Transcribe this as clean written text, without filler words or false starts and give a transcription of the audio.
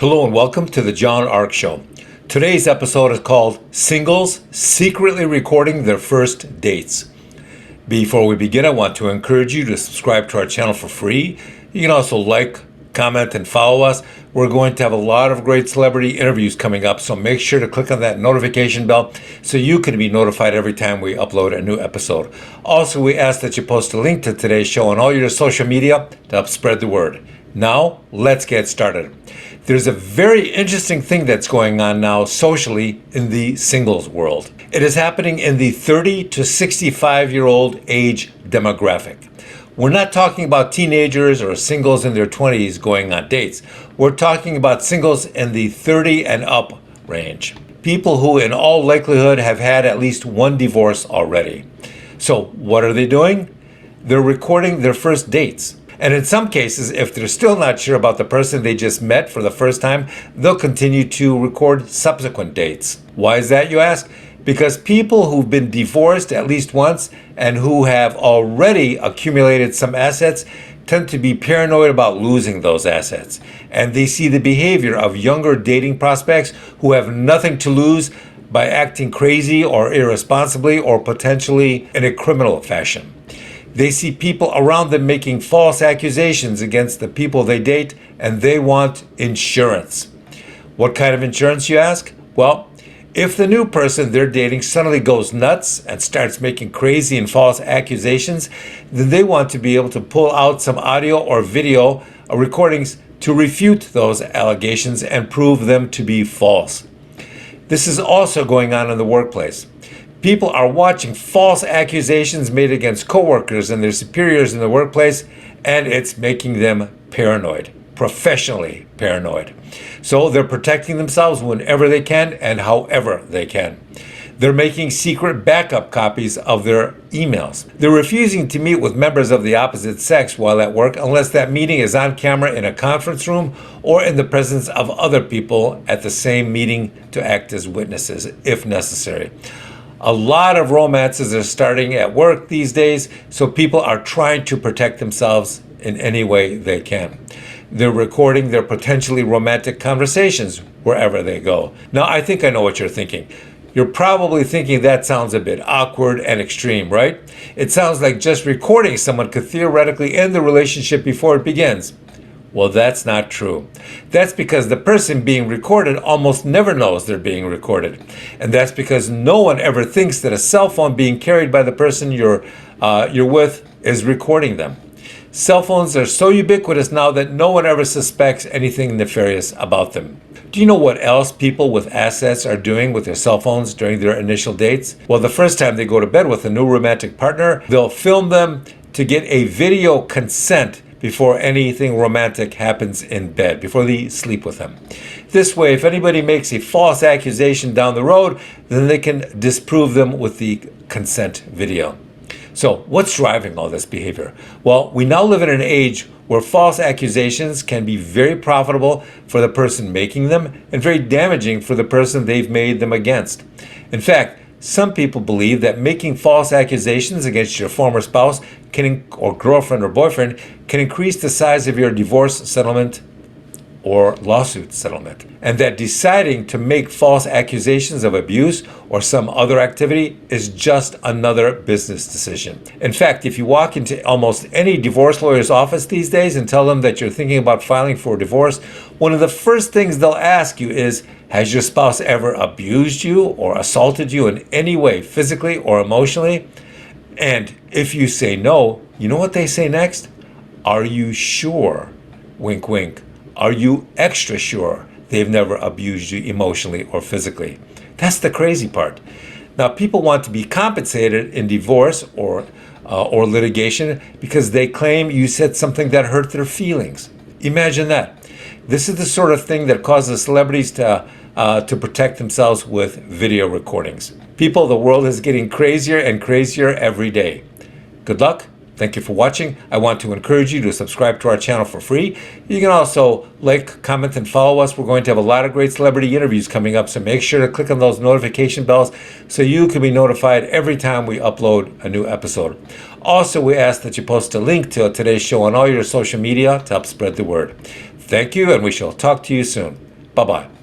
Hello and welcome to the John Ark Show. Today's episode is called Singles Secretly Recording Their First Dates. Before we begin, I want to encourage you to subscribe to our channel for free. You can also like, comment, and follow us. We're going to have a lot of great celebrity interviews coming up, so make sure to click on that notification bell so you can be notified every time we upload a new episode. Also, we ask that you post a link to today's show on all your social media to help spread the word. Now, let's get started. There's a very interesting thing that's going on now socially in the singles world. It is happening in the 30 to 65-year-old age demographic. We're not talking about teenagers or singles in their 20s going on dates. We're talking about singles in the 30 and up range. People who in all likelihood have had at least one divorce already. So what are they doing? They're recording their first dates. And in some cases, if they're still not sure about the person they just met for the first time, they'll continue to record subsequent dates. Why is that, you ask? Because people who've been divorced at least once and who have already accumulated some assets tend to be paranoid about losing those assets. And they see the behavior of younger dating prospects who have nothing to lose by acting crazy or irresponsibly or potentially in a criminal fashion. They see people around them making false accusations against the people they date, and they want insurance. What kind of insurance, you ask? Well, if the new person they're dating suddenly goes nuts and starts making crazy and false accusations, then they want to be able to pull out some audio or video recordings to refute those allegations and prove them to be false. This is also going on in the workplace. People are watching false accusations made against coworkers and their superiors in the workplace, and it's making them paranoid, professionally paranoid. So they're protecting themselves whenever they can and however they can. They're making secret backup copies of their emails. They're refusing to meet with members of the opposite sex while at work unless that meeting is on camera in a conference room or in the presence of other people at the same meeting to act as witnesses if necessary. A lot of romances are starting at work these days, so people are trying to protect themselves in any way they can. They're recording their potentially romantic conversations wherever they go. Now, I think I know what you're thinking. You're probably thinking that sounds a bit awkward and extreme, right? It sounds like just recording someone could theoretically end the relationship before it begins. Well, that's not true. That's because the person being recorded almost never knows they're being recorded. And that's because no one ever thinks that a cell phone being carried by the person you're with is recording them. Cell phones are so ubiquitous now that no one ever suspects anything nefarious about them. Do you know what else people with assets are doing with their cell phones during their initial dates? Well, the first time they go to bed with a new romantic partner, they'll film them to get a video consent before anything romantic happens in bed, before they sleep with them. This way, if anybody makes a false accusation down the road, then they can disprove them with the consent video. So what's driving all this behavior? Well, we now live in an age where false accusations can be very profitable for the person making them and very damaging for the person they've made them against. In fact, some people believe that making false accusations against your former spouse or girlfriend or boyfriend can increase the size of your divorce settlement or lawsuit settlement, and that deciding to make false accusations of abuse or some other activity is just another business decision. In fact, if you walk into almost any divorce lawyer's office these days and tell them that you're thinking about filing for a divorce, one of the first things they'll ask you is, has your spouse ever abused you or assaulted you in any way, physically or emotionally? And if you say no, you know what they say next? Are you sure? Wink, wink. Are you extra sure they've never abused you emotionally or physically? That's the crazy part. Now, people want to be compensated in divorce or litigation because they claim you said something that hurt their feelings. Imagine that. This is the sort of thing that causes celebrities to protect themselves with video recordings. People, the world is getting crazier and crazier every day. Good luck. Thank you for watching. I want to encourage you to subscribe to our channel for free. You can also like, comment, and follow us. We're going to have a lot of great celebrity interviews coming up, so make sure to click on those notification bells so you can be notified every time we upload a new episode. Also, we ask that you post a link to today's show on all your social media to help spread the word. Thank you, and we shall talk to you soon. Bye-bye.